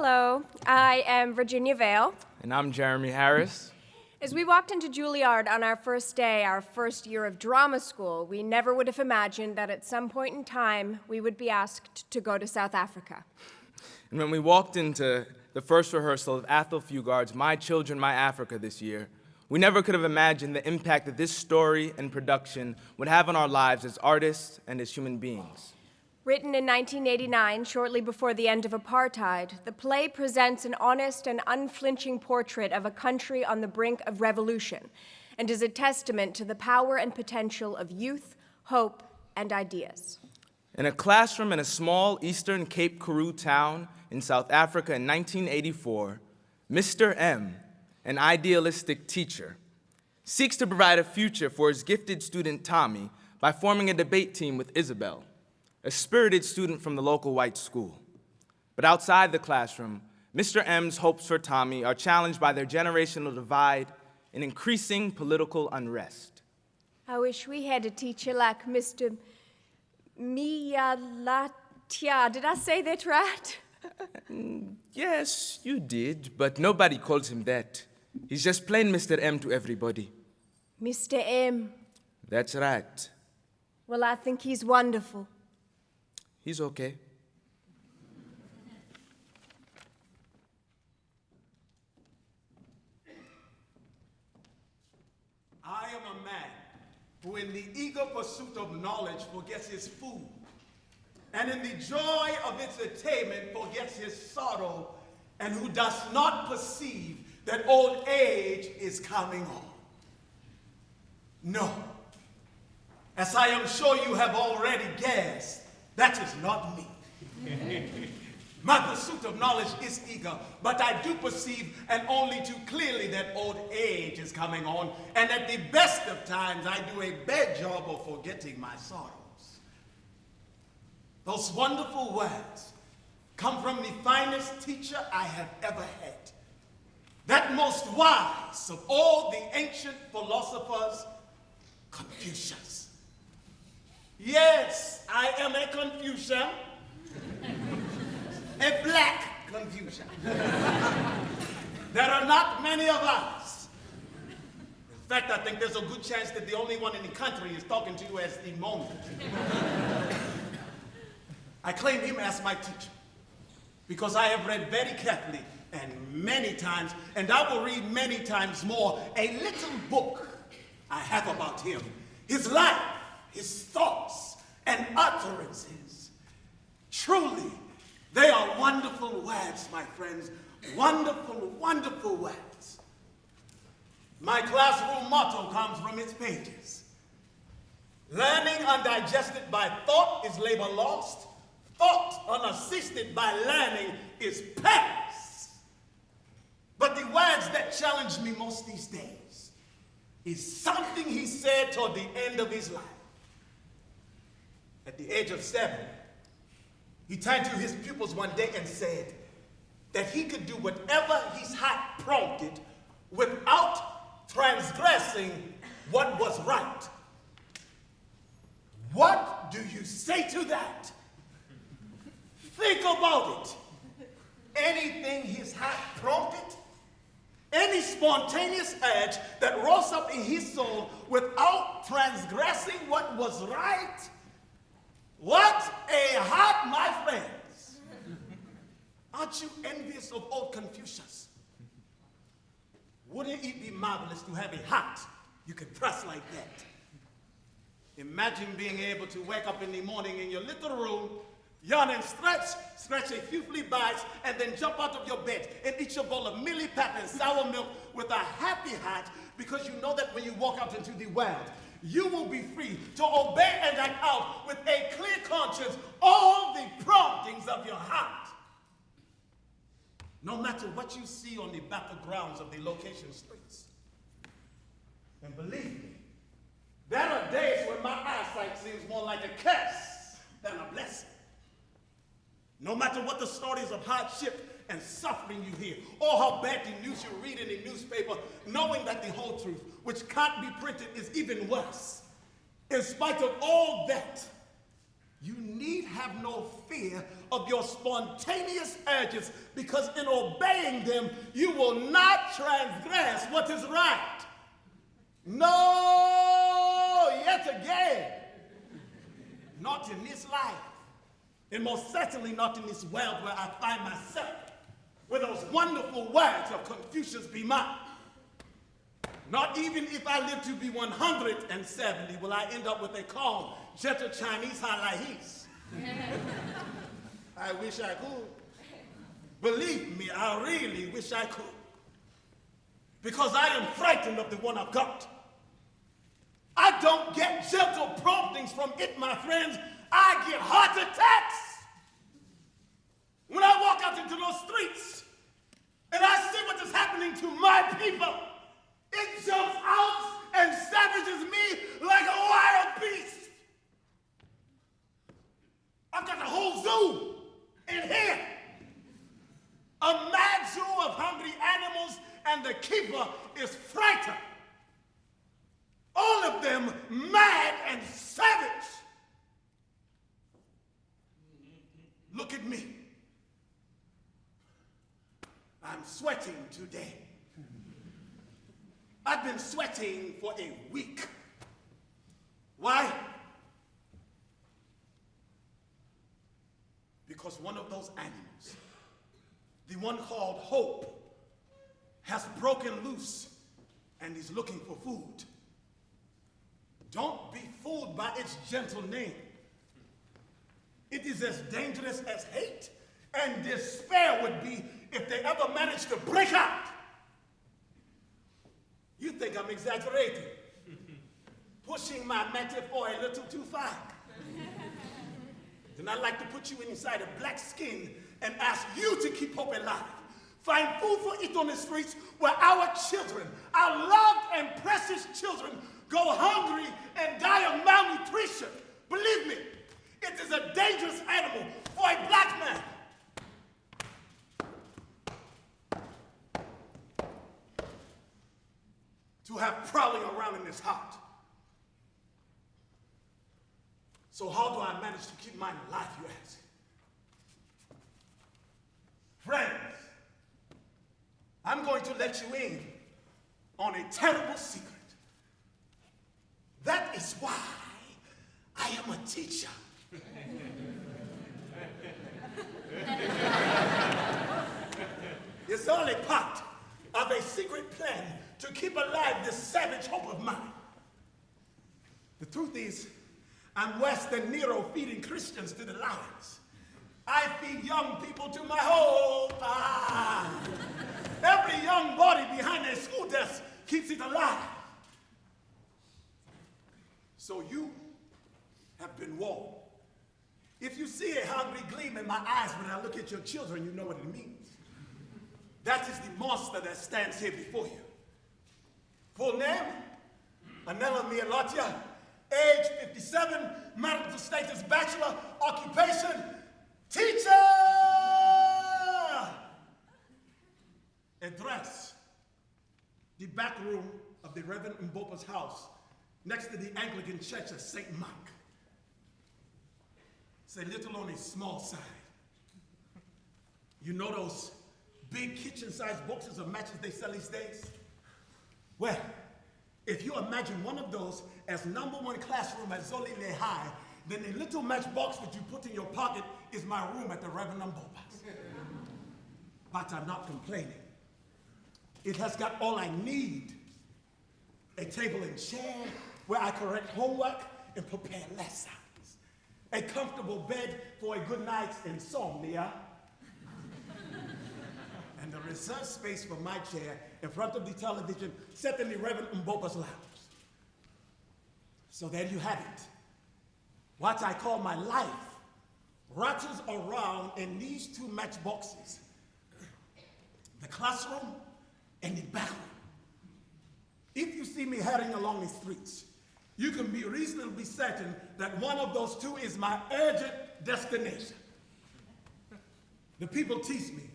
Hello, I am Virginia Vale. And I'm Jeremy Harris. As we walked into Juilliard on our first day, our first year of drama school, we never would have imagined that at some point in time we would be asked to go to South Africa. And when we walked into the first rehearsal of Athol Fugard's My Children, My Africa this year, we never could have imagined the impact that this story and production would have on our lives as artists and as human beings. Written in 1989, shortly before the end of apartheid, the play presents an honest and unflinching portrait of a country on the brink of revolution and is a testament to the power and potential of youth, hope, and ideas. In a classroom in a small eastern Cape Karoo town in South Africa in 1984, Mr. M, an idealistic teacher, seeks to provide a future for his gifted student Tommy by forming a debate team with Isabel, a spirited student from the local white school. But outside the classroom, Mr. M's hopes for Tommy are challenged by their generational divide and increasing political unrest. I wish we had a teacher like Mr. Miyalatia. Did I say that right? Yes, you did, but nobody calls him that. He's just plain Mr. M to everybody. Mr. M. That's right. Well, I think he's wonderful. He's okay. I am a man who in the eager pursuit of knowledge forgets his food, and in the joy of its attainment forgets his sorrow, and who does not perceive that old age is coming on. No, as I am sure you have already guessed, that is not me. My pursuit of knowledge is eager, but I do perceive, and only too clearly, that old age is coming on, and at the best of times, I do a bad job of forgetting my sorrows. Those wonderful words come from the finest teacher I have ever had. That most wise of all the ancient philosophers, Confucius. Yes, I am a Confucian, a black Confucian. There are not many of us. In fact, I think there's a good chance that the only one in the country is talking to you as the moment. I claim him as my teacher because I have read very carefully and many times, and I will read many times more, a little book I have about him, his life, his thoughts, and utterances. Truly, they are wonderful words, my friends. Wonderful, wonderful words. My classroom motto comes from its pages. Learning undigested by thought is labor lost. Thought unassisted by learning is pass. But the words that challenge me most these days is something he said toward the end of his life. At the age of 7, he turned to his pupils one day and said that he could do whatever his heart prompted without transgressing what was right. What do you say to that? Think about it. Anything his heart prompted, any spontaneous urge that rose up in his soul without transgressing what was right. What a heart, my friends. Aren't you envious of old Confucius? Wouldn't it be marvelous to have a heart you could trust like that? Imagine being able to wake up in the morning in your little room, yawn and stretch a few flea bites, and then jump out of your bed and eat your bowl of mealy pap and sour milk with a happy heart, because you know that when you walk out into the world, you will be free to obey and act out with a clear conscience all the promptings of your heart. No matter what you see on the battlegrounds of the location streets. And believe me, there are days when my eyesight seems more like a curse than a blessing. No matter what the stories of hardship and suffering you hear, or how bad the news you read in the newspaper, knowing that the whole truth, which can't be printed, is even worse. In spite of all that, you need need have no fear of your spontaneous urges, because in obeying them, you will not transgress what is right. No, yet again, not in this life, and most certainly not in this world where I find myself, where those wonderful words of Confucius be mine. Not even if I live to be 170 will I end up with a calm, gentle Chinese halahis. I wish I could. Believe me, I really wish I could. Because I am frightened of the one I've got. I don't get gentle promptings from it, my friends. I get heart attacks. When I walk out into those streets and I see what is happening to my people, it jumps out and savages me like a wild beast. I've got the whole zoo in here. A mad zoo of hungry animals, and the keeper is frightened. All of them mad and savage. Look at me. I'm sweating today. I've been sweating for a week. Why? Because one of those animals, the one called hope, has broken loose and is looking for food. Don't be fooled by its gentle name. It is as dangerous as hate and despair would be if they ever managed to break out. You think I'm exaggerating, pushing my metaphor a little too far. Then I'd like to put you inside a black skin and ask you to keep hope alive. Find food for it on the streets where our children, our loved and precious children, go hungry and die of malnutrition. Believe me, it is a dangerous animal for a black man. To have prowling around in his heart. So how do I manage to keep mine alive, you ask? Friends, I'm going to let you in on a terrible secret. That is why I am a teacher. It's only part of a secret plan to keep alive this savage hope of mine. The truth is, I'm worse than Nero feeding Christians to the lions. I feed young people to my hope. Every young body behind a school desk keeps it alive. So you have been warned. If you see a hungry gleam in my eyes when I look at your children, you know what it means. That is the monster that stands here before you. Full name, Anela Mialotia, age 57, marital status bachelor, occupation, teacher! Address, the back room of the Reverend Mbopa's house, next to the Anglican Church of St. Mark. It's a little on the small side. You know those big kitchen-sized boxes of matches they sell these days? Well, if you imagine one of those as #1 classroom at Zolile High, then the little matchbox that you put in your pocket is my room at the Reverend Mbopa's. But I'm not complaining. It has got all I need. A table and chair where I correct homework and prepare lessons. A comfortable bed for a good night's insomnia. And a reserved space for my chair in front of the television set in the Reverend Mbopa's lounge. So there you have it. What I call my life rattles around in these two matchboxes. The classroom and the back room. If you see me heading along the streets, you can be reasonably certain that one of those two is my urgent destination. The people tease me.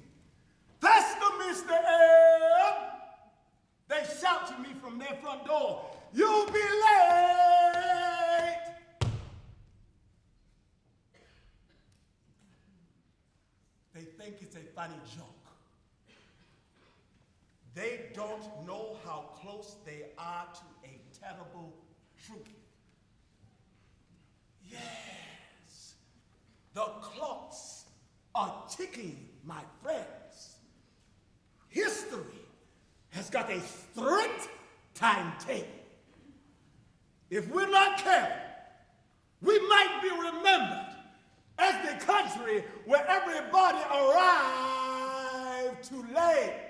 That's the Mr. M! They shout to me from their front door, "You'll be late!" it's a funny joke. They don't know how close they are to a terrible truth. Yes, the clocks are ticking, my friends. History has got a strict timetable. If we're not careful, we might be remembered as the country where everybody arrived too late.